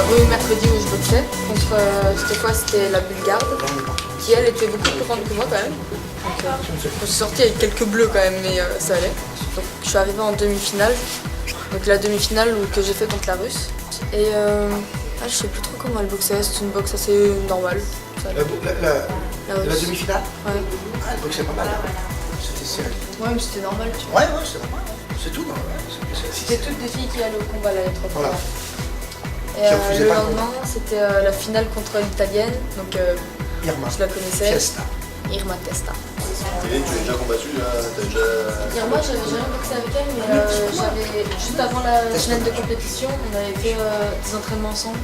rue mercredi où je boxais. Contre, c'était quoi? C'était la Bulgarde, qui elle était beaucoup plus grande que moi quand même. Donc, je suis sortie avec quelques bleus quand même, mais ça allait. Donc je suis arrivée en demi-finale. Donc la demi-finale que j'ai fait contre la Russe. Et je sais plus trop comment elle boxait, c'est une boxe assez normale. La demi-finale? Ouais. Ah, elle boxait pas mal. C'était serré. Ouais, mais c'était normal, tu vois. Ouais, c'était normal. C'est tout, non? C'était toutes des filles qui allaient au combat là, les trois Voilà. premières. Et le lendemain, c'était la finale contre l'italienne, donc Irma. je la connaissais. Fiesta. Irma Testa. Et tu as déjà combattu là? Irma, j'avais jamais boxé avec elle, mais j'avais juste avant la semaine de compétition, on avait fait des entraînements ensemble.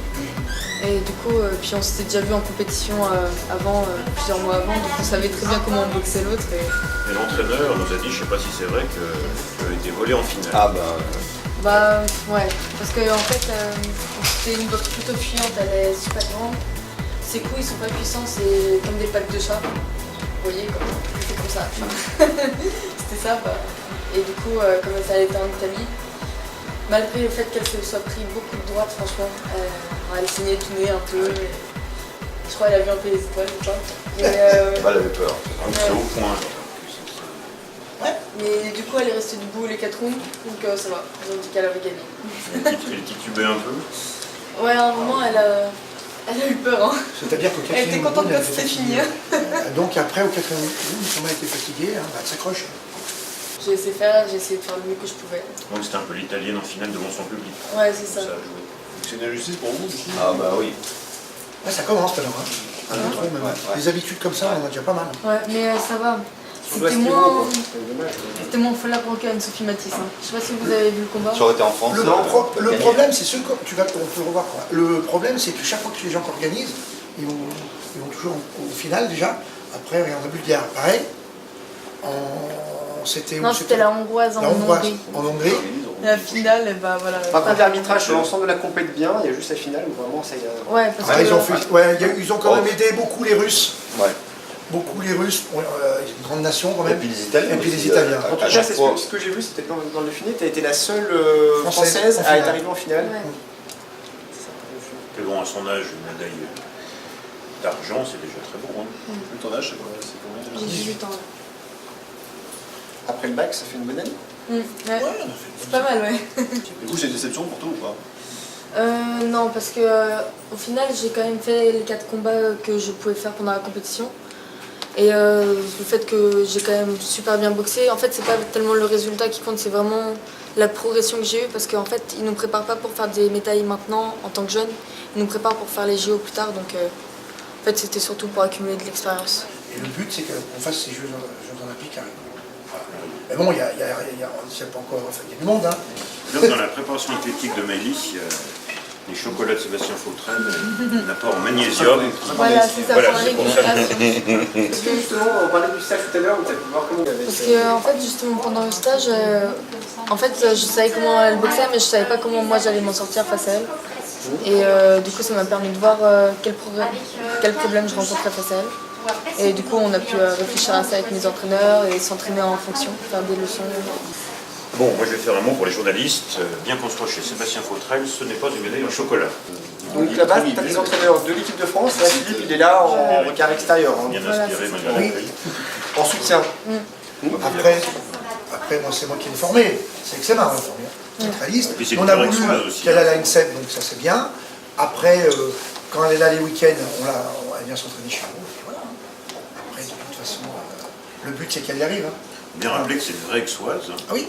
Et du coup, puis on s'était déjà vu en compétition avant, plusieurs mois avant, donc on savait très bien comment on boxait l'autre. Et l'entraîneur nous a dit, je sais pas si c'est vrai, qu'elle a été volée en finale. Ah bah... Bah ouais, parce que en fait, c'était une boxe plutôt fuyante, elle est super grande. Ses coups ils sont pas puissants, c'est comme des pattes de chat. Vous voyez, c'est comme ça. C'était ça, bah. Et du coup, comme ça était en Italie, malgré le fait qu'elle se soit pris beaucoup de droite, franchement, elle saignait tout nez un peu. Je crois qu'elle a vu un peu les étoiles ou pas. Elle avait peur. C'est au point. Ouais. Mais du coup, elle est restée debout les 4 rounds, donc ça va. Ils ont dit qu'elle avait gagné. Elle titubait un peu. Ouais, à un moment, elle a eu peur. Hein. C'est-à-dire qu'au Elle était contente quand c'était fini. Donc après, au 4e round, Thomas était fatigué, hein, elle s'accroche. J'ai essayé de faire le mieux que je pouvais. Donc c'était un peu l'italienne en finale devant son public. Ouais, c'est ça. Ça a joué. C'est une injustice pour vous aussi? Ah bah oui. Ouais, ça commence alors. Hein. Les habitudes comme ça, on en a déjà pas mal. Ouais, mais ça va. C'était moins flagrant qu'Anne Sophie Matisse. Hein. Je sais pas si vous avez vu le combat. Ça aurait été en France. Le problème, c'est ce que on peut le revoir. Quoi. Le problème, c'est que chaque fois que les gens organisent, ils vont toujours au final déjà. Après, regarde la Bulgare, pareil. C'était non, c'était la hongroise en Hongrie. En Hongrie. La finale, et bah voilà. Par contre, l'arbitrage sur l'ensemble de la compète bien, il y a juste la finale où vraiment ça y a... Ouais, parce que... Ils ont quand même aidé beaucoup les Russes. Ouais. Beaucoup les Russes, une grande nation quand même. Et puis les Italiens. Et puis les Italiens. En tout cas, c'est ce que j'ai vu, c'était dans le filet, tu as été la seule française à être arrivée en finale. Ouais. Mais bon, à son âge, une médaille d'argent, c'est déjà très bon. Hein. Ton âge, c'est combien? J'ai 18 ans. Là. Après le bac, ça fait une bonne année. Ouais. C'est pas mal, ouais. Du coup, c'est une déception pour toi ou pas? Non, parce que au final, j'ai quand même fait les 4 combats que je pouvais faire pendant la compétition. Et le fait que j'ai quand même super bien boxé, en fait, c'est pas tellement le résultat qui compte, c'est vraiment la progression que j'ai eue. Parce qu'en fait, ils nous préparent pas pour faire des médailles maintenant en tant que jeunes, ils nous préparent pour faire les JO plus tard. Donc, en fait, c'était surtout pour accumuler de l'expérience. Et le but, c'est qu'on fasse ces Jeux Olympiques. Mais bon, il y a pas encore, il y a du monde. Hein. Donc, dans la préparation athlétique de Maëlys, les chocolats de Sébastien Fautrel, un apport en magnésium. Voilà, c'est ça, Voilà, pour la c'est pour ça. récupération. Est-ce que justement, on parlait du stage tout à l'heure, où tu as pu voir comment il y avait... Parce que, en fait, justement, pendant le stage, je savais comment elle boxait, mais je savais pas comment moi j'allais m'en sortir face à elle. Et du coup, ça m'a permis de voir quel problème je rencontrais face à elle. Et du coup, on a pu réfléchir à ça avec mes entraîneurs et s'entraîner en fonction, faire des leçons. Bon, moi je vais faire un mot pour les journalistes. Bien qu'on soit chez Sébastien Fautrel, ce n'est pas une médaille en chocolat. Donc là-bas, tu as des entraîneurs de l'équipe de France, là Philippe il est là en regard extérieur. Hein. Bien inspiré, malgré la crise. En soutien. Après moi, c'est moi qui l'ai formé. C'est que c'est marrant, formé. Centraliste. Et puis c'est On a une voulu correction, aussi, qu'elle aille à l'INSEP, donc ça c'est bien. Après, quand elle est là les week-ends, elle vient s'entraîner chez nous. Et voilà. Après, de toute façon, le but c'est qu'elle y arrive. Hein. Bien rappeler que c'est une vraie exoise. Ah oui.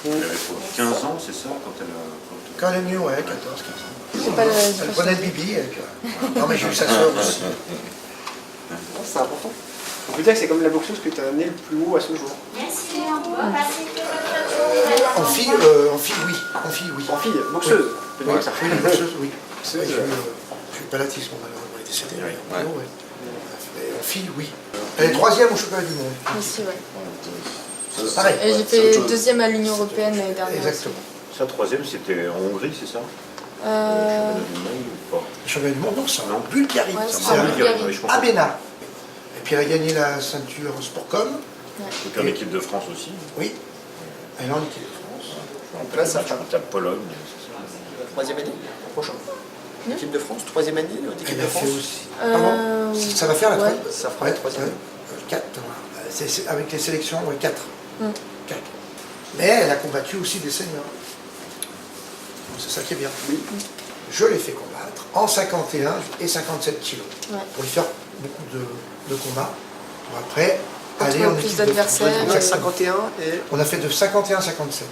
Elle avait quoi, 15 ans, c'est ça, quand elle a... Quand elle est venue, ouais, 14, 15 ans. C'est pas Elle prenait le bibi. Non mais j'ai eu sa soeur aussi. C'est important. On peut dire que c'est comme la boxeuse que tu as amené le plus haut à ce jour. En fille, oui. En fille, oui. En fille, boxeuse. Oui, boxeuse, oui. Je suis palatisme, malheureusement, elle est décédée. Mais en fille, oui. Elle est 3e au championnat du monde. Aussi, ouais. Pareil. Et j'ai fait 2e à l'Union Européenne l'année dernière. Exactement. Ça, 3e, c'était en Hongrie, c'est ça? Le championnat du monde, non, c'est en Bulgarie. Ouais, C'est c'est en Bulgarie. à Bénin. Et puis elle a gagné la ceinture Sportcom. Et puis en équipe de France aussi. Oui. Elle est en équipe de France. Donc là, ça fait La Pologne. la 3e année, prochain. L'équipe de France, 3e année l'équipe Elle de a France. fait aussi. Pardon Ça va faire la ouais. troisième. Ça fera la 3e. 4. Avec les sélections, 4. Mm. 4. Mais elle a combattu aussi des seniors. C'est ça qui est bien. Oui. Je l'ai fait combattre en 51 et 57 kilos. Ouais. Pour lui faire beaucoup de combats. Pour après aller en plus équipe de France. d'adversaires. Donc, Exactement. 51 et On a fait de 51 à 57.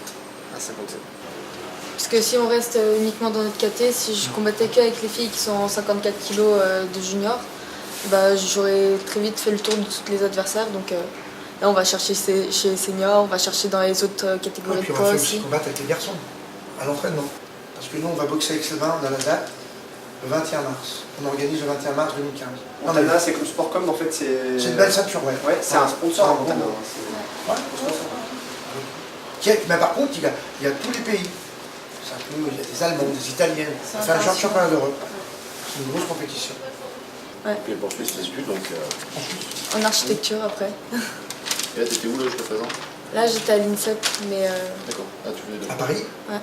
à 57. Parce que si on reste uniquement dans notre KT, si je combattais qu'avec les filles qui sont en 54 kg de junior, bah, j'aurais très vite fait le tour de tous les adversaires. Donc là, on va chercher chez les seniors, on va chercher dans les autres Et catégories puis de on va poids faire aussi aussi. combattre avec les garçons, à l'entraînement. Parce que nous, on va boxer avec Sylvain, on a la date, le 21 mars. On organise le 21 mars 2015. Non, mais Montana, c'est comme Sportcom, en fait, c'est. c'est une belle ceinture, ouais. Ouais, c'est un sponsor, Ah, Montana. bon. C'est- Ouais. Mais par contre, il y a tous les pays. C'est un peu, il y a des Allemands, des Italiens. C'est On fait un international. championnat d'Europe. C'est une grosse compétition. Puis elle poursuit ses études, donc. En architecture après. Et là, t'étais où là jusqu'à présent? Là, j'étais à l'INSEP, mais D'accord. Ah, tu venais de. À Paris, ouais.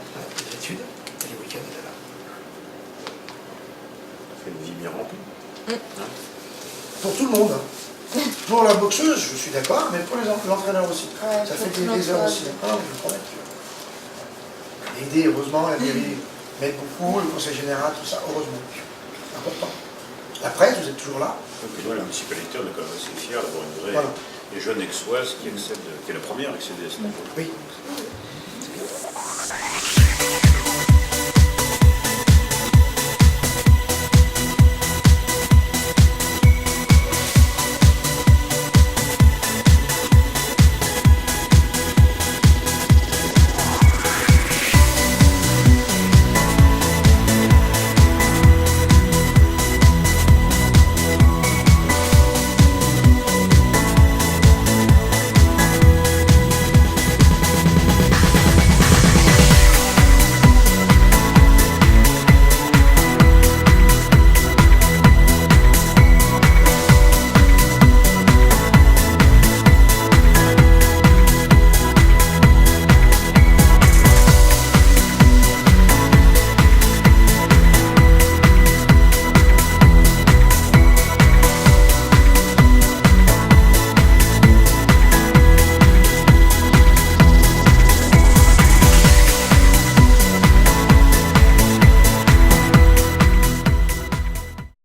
les études, et les week-ends, elle est là. Ça fait une vie bien remplie. Pour tout le monde. Hein. Pour la boxeuse, je suis d'accord, mais pour l'entraîneur aussi. Ouais, Ça pour fait tout des heures l'entourage. aussi. Ah, je vous promets. Aider, heureusement, la mairie m'aide beaucoup, le conseil général, tout ça, heureusement. C'est important. La presse, vous êtes toujours là. Donc, nous, à la municipalité, on est quand même assez fiers d'avoir une vraie Voilà. et jeune exoise qui est la première à accéder à ce niveau. Oui.